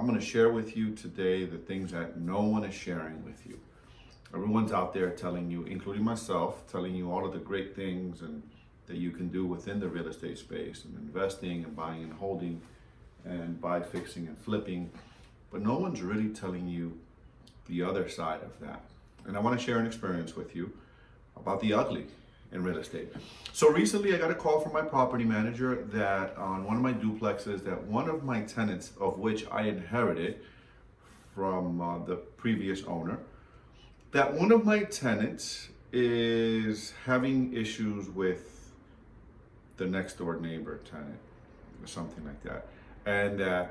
I'm going to share with you today the things that no one is sharing with you. Everyone's out there telling you, including myself, telling you all of the great things and that you can do within the real estate space and investing and buying and holding and buy, fixing and flipping. But no one's really telling you the other side of that. And I want to share an experience with you about the ugly in real estate. So recently I got a call from my property manager that on one of my duplexes that one of my tenants, of which I inherited from the previous owner, that one of my tenants is having issues with the next door neighbor tenant or something like that. And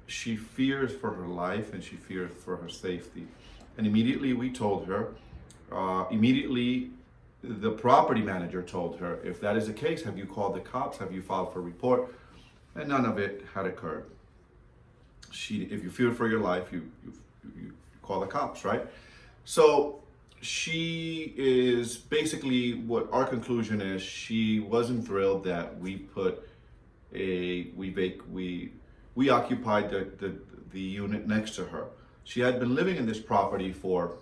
she fears for her life and she fears for her safety. And immediately we told her, the property manager told her, if that is the case, have you called the cops? Have you filed for report? And none of it had occurred. If you fear for your life, you call the cops, right? So she is basically, what our conclusion is, she wasn't thrilled that we occupied the unit next to her. She had been living in this property for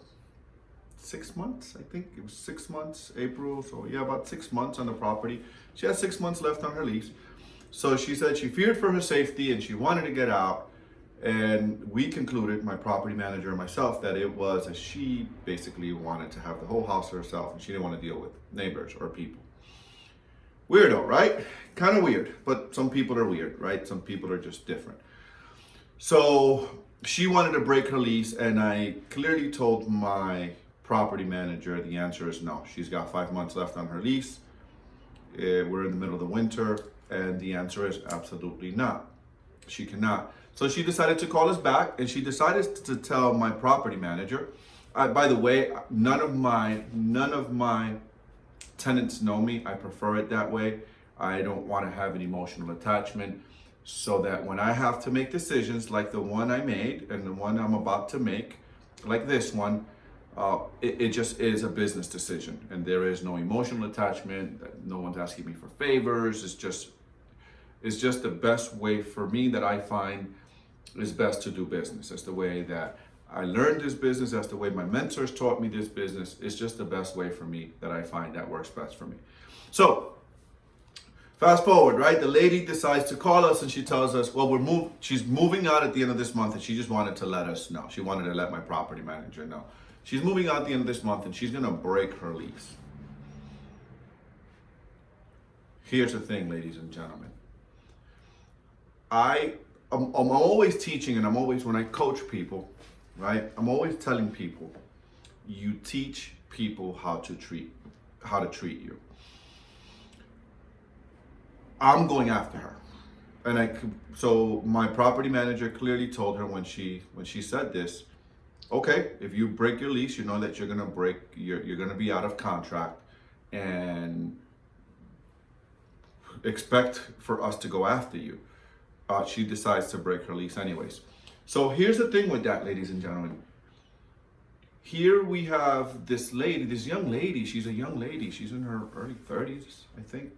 6 months, I think it was 6 months, April, so yeah, about 6 months on the property. She had 6 months left on her lease. So she said she feared for her safety and she wanted to get out. And we concluded, my property manager and myself, that it was that she basically wanted to have the whole house to herself and she didn't want to deal with neighbors or people. Weirdo, right? Kind of weird, but some people are weird, right? Some people are just different. So she wanted to break her lease and I clearly told my property manager the answer is no. She's got 5 months left on her lease. We're in the middle of the winter and the answer is absolutely not. She cannot. So she decided to call us back and she decided to tell my property manager. By the way, none of my tenants know me. I prefer it that way. I don't want to have an emotional attachment, so that when I have to make decisions like the one I made and the one I'm about to make, like this one, it just is a business decision and there is no emotional attachment. No one's asking me for favors. It's just the best way for me that I find is best to do business. It's the way that I learned this business. That's the way my mentors taught me this business. It's just the best way for me that I find that works best for me. So fast forward, right? The lady decides to call us and she tells us, well, she's moving out at the end of this month and she just wanted to let us know. She wanted to let my property manager know. She's moving out at the end of this month and she's gonna break her lease. Here's the thing, ladies and gentlemen. I'm always teaching and when I coach people, right? I'm always telling people, you teach people how to treat you. I'm going after her. So my property manager clearly told her when she said this, okay, if you break your lease, you know that you're gonna be out of contract and expect for us to go after you. She decides to break her lease anyways. So here's the thing with that, ladies and gentlemen. Here we have this young lady. She's a young lady. She's in her early 30s, I think.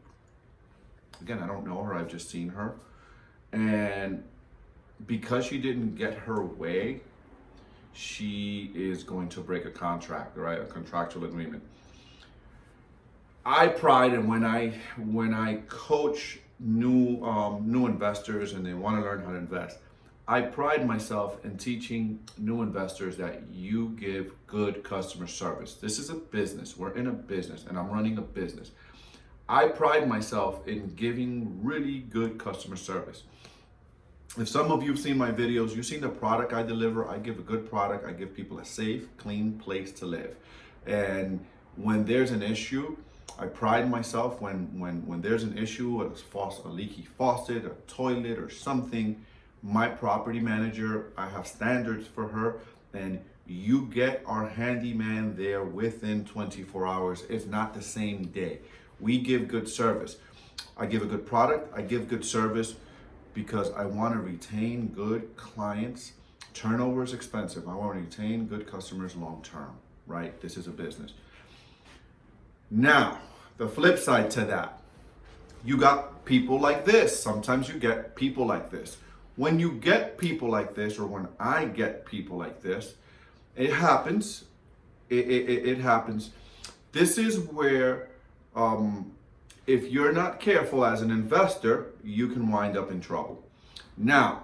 Again, I don't know her. I've just seen her. And because she didn't get her way, she is going to break a contract, right? A contractual agreement. I pride in when I coach new investors and they want to learn how to invest. I pride myself in teaching new investors that you give good customer service. This is a business. We're in a business and I'm running a business. I pride myself in giving really good customer service. If some of you have seen my videos, you've seen the product I deliver. I give a good product. I give people a safe, clean place to live. And when there's an issue, I pride myself when there's an issue, a leaky faucet, a toilet or something, my property manager, I have standards for her, and you get our handyman there within 24 hours, if not the same day. We give good service. I give a good product, I give good service because I want to retain good clients. Turnover is expensive. I want to retain good customers long term, right? This is a business. Now, the flip side to that, you got people like this. Sometimes you get people like this when you get people like this, or when I get people like this, it happens. It happens. This is where, if you're not careful as an investor, you can wind up in trouble. Now,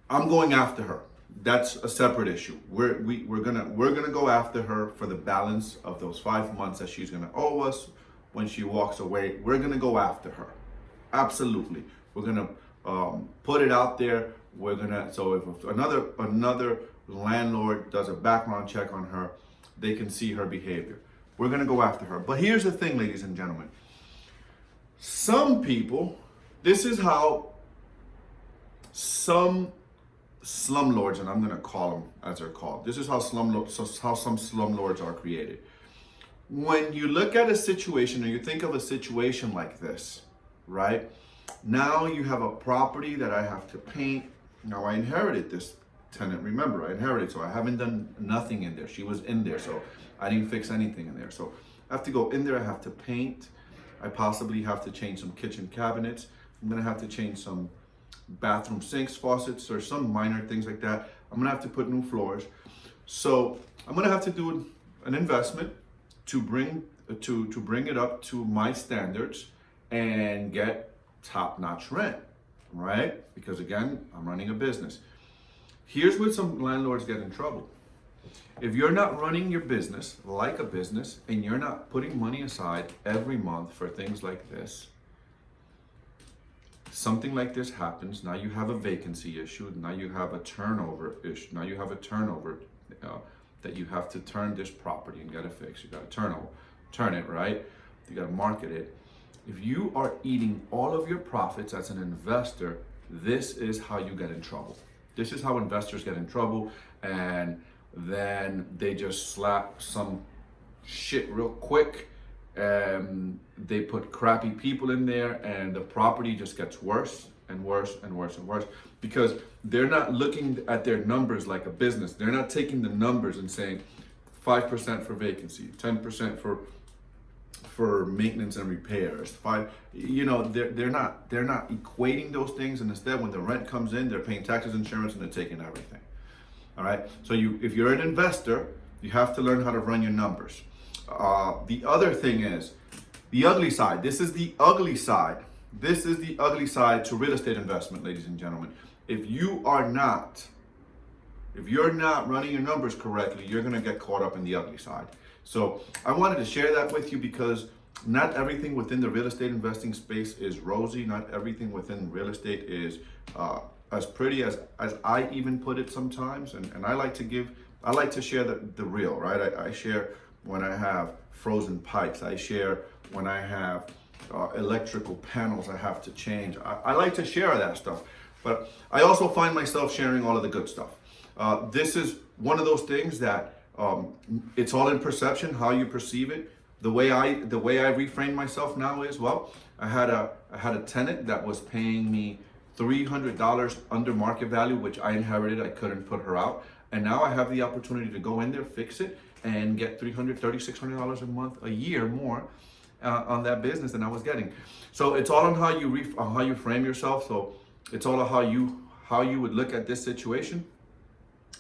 I'm going after her. That's a separate issue. We're gonna go after her for the balance of those 5 months that she's gonna owe us when she walks away. We're gonna go after her. Absolutely. We're gonna put it out there. So if another landlord does a background check on her, they can see her behavior. We're gonna go after her. But here's the thing, ladies and gentlemen. Some people, this is how some slumlords, and I'm gonna call them as they're called. This is how some slumlords are created. When you look at a situation, or you think of a situation like this, right? Now you have a property that I have to paint. Now I inherited this tenant. Remember, I inherited, so I haven't done nothing in there. She was in there, so I didn't fix anything in there. So I have to go in there. I have to paint. I possibly have to change some kitchen cabinets. I'm gonna have to change some bathroom sinks, faucets, or some minor things like that. I'm gonna have to put new floors. So I'm gonna have to do an investment to bring it up to my standards and get top-notch rent, right? Because again, I'm running a business. Here's where some landlords get in trouble. If you're not running your business like a business, and you're not putting money aside every month for things like this, something like this happens. Now you have a vacancy issue. Now you have a turnover issue. Now you have a turnover that you have to turn this property and get it fixed. You got to turn it, right? You got to market it. If you are eating all of your profits as an investor, this is how you get in trouble. This is how investors get in trouble, and then they just slap some shit real quick. They put crappy people in there, and the property just gets worse and worse and worse and worse, because they're not looking at their numbers like a business. They're not taking the numbers and saying 5% for vacancy, 10% for maintenance and repairs. They're not equating those things, and instead when the rent comes in, they're paying taxes, insurance, and they're taking everything. All right. So if you're an investor, you have to learn how to run your numbers. The other thing is the ugly side. This is the ugly side. This is the ugly side to real estate investment, ladies and gentlemen. If you're not running your numbers correctly, you're going to get caught up in the ugly side. So I wanted to share that with you, because not everything within the real estate investing space is rosy. Not everything within real estate is as pretty as I even put it sometimes. And I like to share the real, right? I share when I have frozen pipes. I share when I have electrical panels I have to change. I like to share that stuff, but I also find myself sharing all of the good stuff. This is one of those things that it's all in perception, how you perceive it. The way I reframe myself now is, well, I had a tenant that was paying me $300 under market value, which I inherited. I couldn't put her out, and now I have the opportunity to go in there, fix it, and get $600 a month, a year more on that business than I was getting. So it's all on how you frame yourself. So it's all on how you would look at this situation.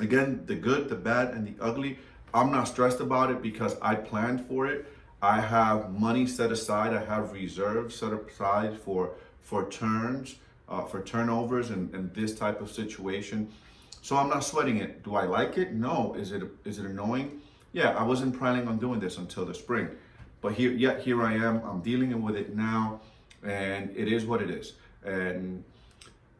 Again, the good, the bad, and the ugly. I'm not stressed about it because I planned for it. I have money set aside. I have reserves set aside for turns, for turnovers, and this type of situation. So I'm not sweating it. Do I like it? No. Is it annoying? Yeah, I wasn't planning on doing this until the spring, but here I am. I'm dealing with it now, and it is what it is. And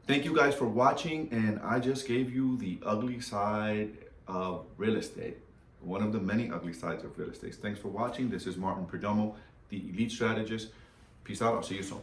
thank you guys for watching, and I just gave you the ugly side of real estate. One of the many ugly sides of real estate. Thanks for watching. This is Martin Perdomo, the Elite Strategist. Peace out. I'll see you soon.